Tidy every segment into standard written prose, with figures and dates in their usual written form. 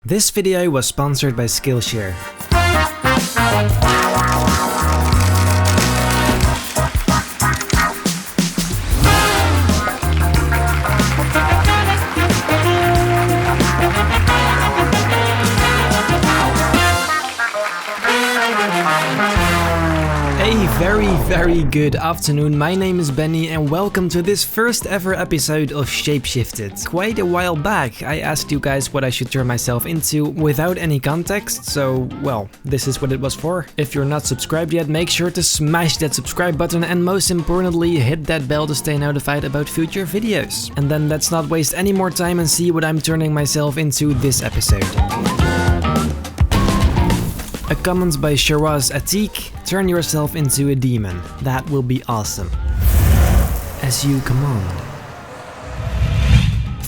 This video was sponsored by Skillshare. Very good afternoon, my name is Benny and welcome to this first ever episode of ShapeShifted. Quite a while back I asked you guys what I should turn myself into without any context, so well, this is what it was for. If you're not subscribed yet, make sure to smash that subscribe button and most importantly hit that bell to stay notified about future videos. And then let's not waste any more time and see what I'm turning myself into this episode. A comment by Shiraz Atik, turn yourself into a demon. That will be awesome. As you command.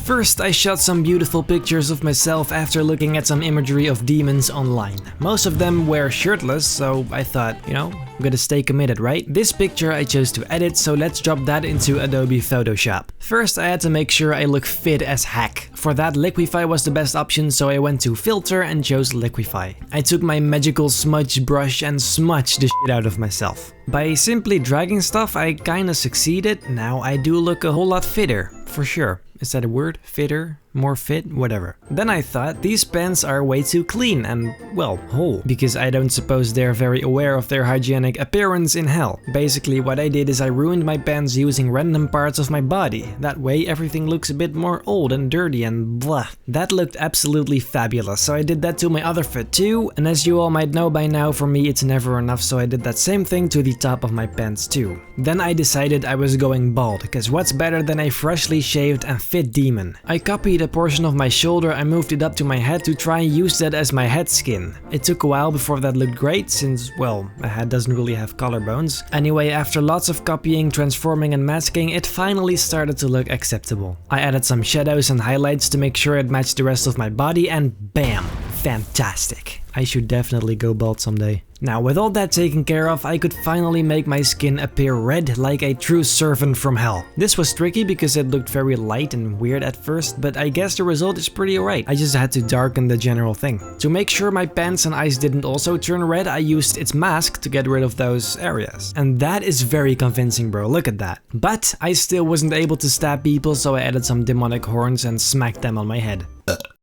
First, I shot some beautiful pictures of myself after looking at some imagery of demons online. Most of them were shirtless, so I thought, I'm gonna stay committed, right? This picture I chose to edit, so let's drop that into Adobe Photoshop. First, I had to make sure I look fit as heck. For that, Liquify was the best option, so I went to Filter and chose Liquify. I took my magical smudge brush and smudged the shit out of myself. By simply dragging stuff, I kinda succeeded. Now I do look a whole lot fitter, for sure. Is that a word? Fitter? More fit? Whatever. Then I thought these pants are way too clean and, well, whole. Because I don't suppose they're very aware of their hygienic appearance in hell. Basically what I did is I ruined my pants using random parts of my body. That way everything looks a bit more old and dirty and blah. That looked absolutely fabulous, so I did that to my other foot too. And as you all might know by now, for me it's never enough, so I did that same thing to the top of my pants too. Then I decided I was going bald, because what's better than a freshly shaved and fit demon? I copied a portion of my shoulder and moved it up to my head to try and use that as my head skin. It took a while before that looked great, since, well, my head doesn't really have collarbones. Anyway, after lots of copying, transforming and masking, it finally started to look acceptable. I added some shadows and highlights to make sure it matched the rest of my body and bam! Fantastic. I should definitely go bald someday. Now, with all that taken care of, I could finally make my skin appear red like a true servant from hell. This was tricky because it looked very light and weird at first, but I guess the result is pretty alright. I just had to darken the general thing. To make sure my pants and eyes didn't also turn red, I used its mask to get rid of those areas. And that is very convincing, bro, look at that. But I still wasn't able to stab people, so I added some demonic horns and smacked them on my head.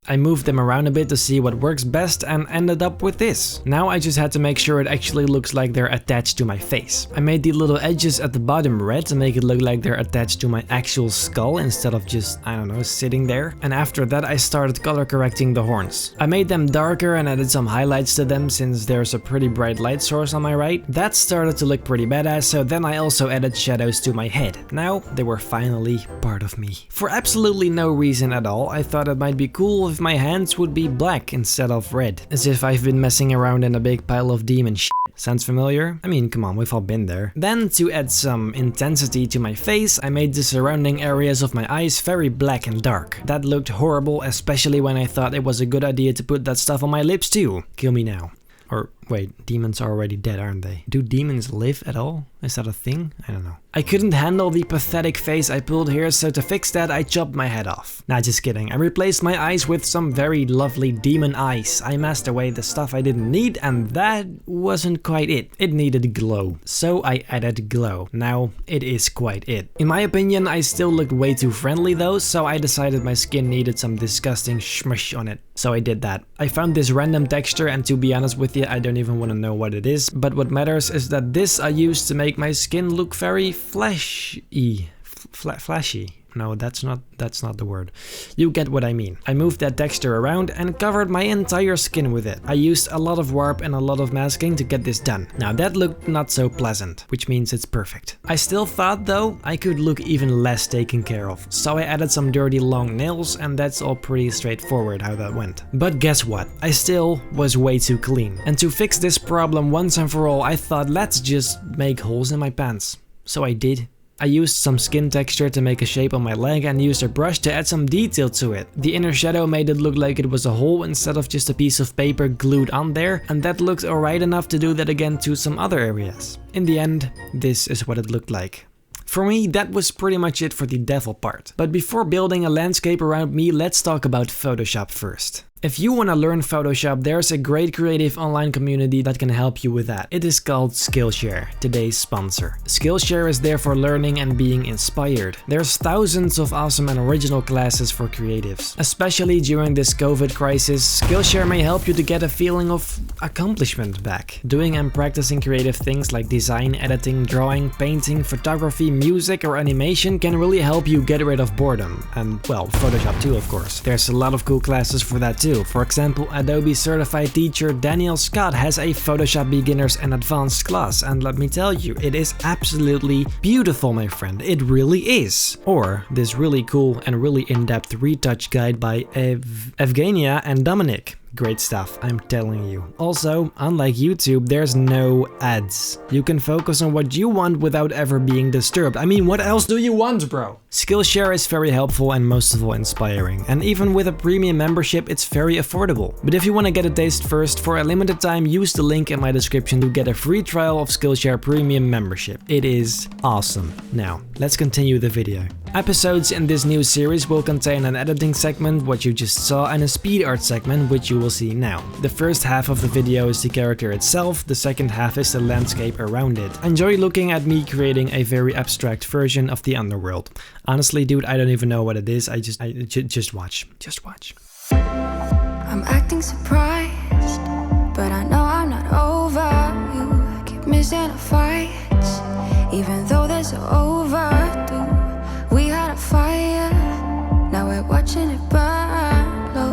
I moved them around a bit to see what works best and ended up with this. Now I just had to make sure it actually looks like they're attached to my face. I made the little edges at the bottom red to make it look like they're attached to my actual skull instead of just, I don't know, sitting there. And after that I started color correcting the horns. I made them darker and added some highlights to them since there's a pretty bright light source on my right. That started to look pretty badass, so then I also added shadows to my head. Now they were finally part of me. For absolutely no reason at all, I thought it might be cool if my hands would be black instead of red. As if I've been messing around in a big pile of demon shit. Sounds familiar? I mean, come on, we've all been there. Then, to add some intensity to my face, I made the surrounding areas of my eyes very black and dark. That looked horrible, especially when I thought it was a good idea to put that stuff on my lips too. Kill me now. Or wait, demons are already dead, aren't they? Do demons live at all? Is that a thing? I don't know. I couldn't handle the pathetic face I pulled here, so to fix that I chopped my head off. Nah, just kidding. I replaced my eyes with some very lovely demon eyes. I masked away the stuff I didn't need and that wasn't quite it. It needed glow. So I added glow. Now it is quite it. In my opinion, I still looked way too friendly though, so I decided my skin needed some disgusting smush on it. So I did that. I found this random texture and to be honest with you, I don't even want to know what it is, but what matters is that this I used to make my skin look very flashy. Flashy. No, that's not the word. You get what I mean. I moved that texture around and covered my entire skin with it. I used a lot of warp and a lot of masking to get this done. Now that looked not so pleasant, which means it's perfect. I still thought though I could look even less taken care of, so I added some dirty long nails and that's all pretty straightforward how that went. But guess what? I still was way too clean. And to fix this problem once and for all, I thought let's just make holes in my pants. So I did. I used some skin texture to make a shape on my leg and used a brush to add some detail to it. The inner shadow made it look like it was a hole instead of just a piece of paper glued on there, and that looked alright enough to do that again to some other areas. In the end, this is what it looked like. For me, that was pretty much it for the devil part. But before building a landscape around me, let's talk about Photoshop first. If you want to learn Photoshop, there's a great creative online community that can help you with that. It is called Skillshare, today's sponsor. Skillshare is there for learning and being inspired. There's thousands of awesome and original classes for creatives. Especially during this COVID crisis, Skillshare may help you to get a feeling of accomplishment back. Doing and practicing creative things like design, editing, drawing, painting, photography, music or animation can really help you get rid of boredom. And well, Photoshop too, of course. There's a lot of cool classes for that too. For example, Adobe certified teacher Daniel Scott has a Photoshop beginners and advanced class, and let me tell you, it is absolutely beautiful, my friend. It really is. Or this really cool and really in-depth retouch guide by Evgenia and Dominic. Great stuff, I'm telling you. Also, unlike YouTube, there's no ads. You can focus on what you want without ever being disturbed. I mean, what else do you want, bro? Skillshare is very helpful and most of all inspiring. And even with a premium membership, it's very affordable. But if you want to get a taste first, for a limited time, use the link in my description to get a free trial of Skillshare premium membership. It is awesome. Now, let's continue the video. Episodes in this new series will contain an editing segment, what you just saw, and a speed art segment, which you will see now. The first half of the video is the character itself, the second half is the landscape around it. Enjoy looking at me creating a very abstract version of the underworld. Honestly, dude, I don't even know what it is. Just watch. Just watch. I'm acting surprised, but I know I'm not over you. Keep missing our fights, even though they're so overdue. We had a fire, now we're watching it burn low.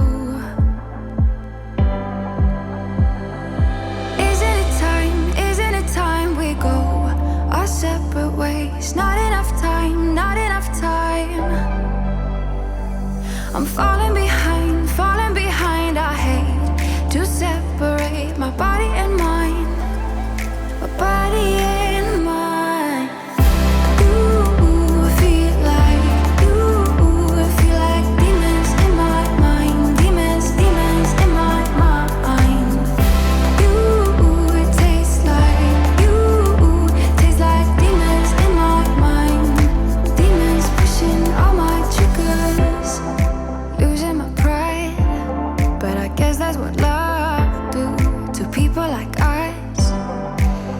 Isn't it time we go our separate ways? Not enough time, not enough time. I'm falling behind, I hate to separate my body and mind. My body and mind.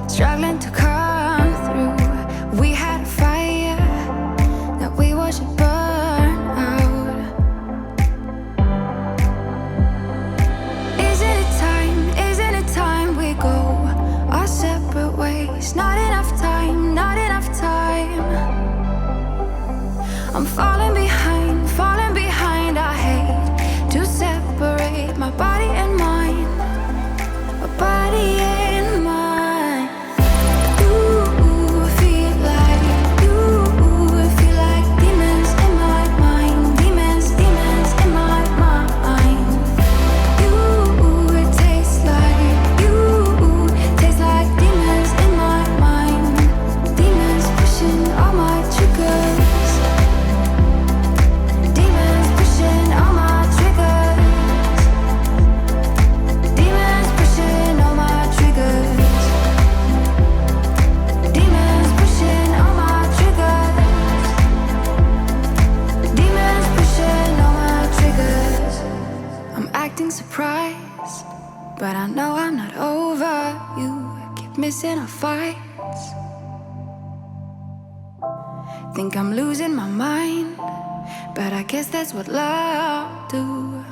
Struggling to come through. We had a fire that we watched it burn out. Isn't it time we go our separate ways? Not enough time, not enough time. I'm falling behind, I hate to separate my body and mind. My body and mind. Surprised, but I know I'm not over you. Keep missing our fights. Think I'm losing my mind, but I guess that's what love do.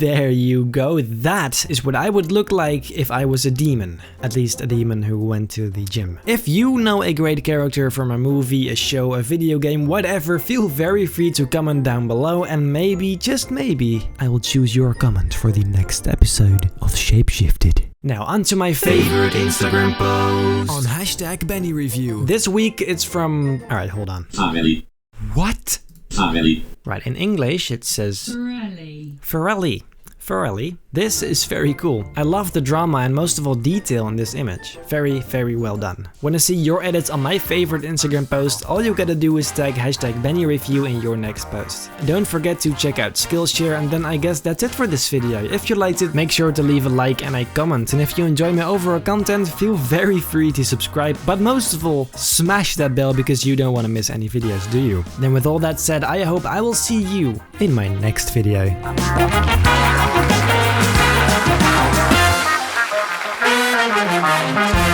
There you go. That is what I would look like if I was a demon. At least a demon who went to the gym. If you know a great character from a movie, a show, a video game, whatever, feel very free to comment down below, and maybe, just maybe, I will choose your comment for the next episode of ShapeShifted. Now onto my favorite Instagram post on #BennyReview. This week it's from... Alright, hold on. Family. What? Family. Right, in English it says... Ferrelli. This is very cool. I love the drama and most of all detail in this image. Very, very well done. Want to see your edits on my favorite Instagram post? All you gotta do is tag #BennyReview in your next post. Don't forget to check out Skillshare, and then I guess that's it for this video. If you liked it, make sure to leave a like and a comment. And if you enjoy my overall content, feel very free to subscribe. But most of all, smash that bell because you don't want to miss any videos, do you? Then with all that said, I hope I will see you in my next video. Thank you.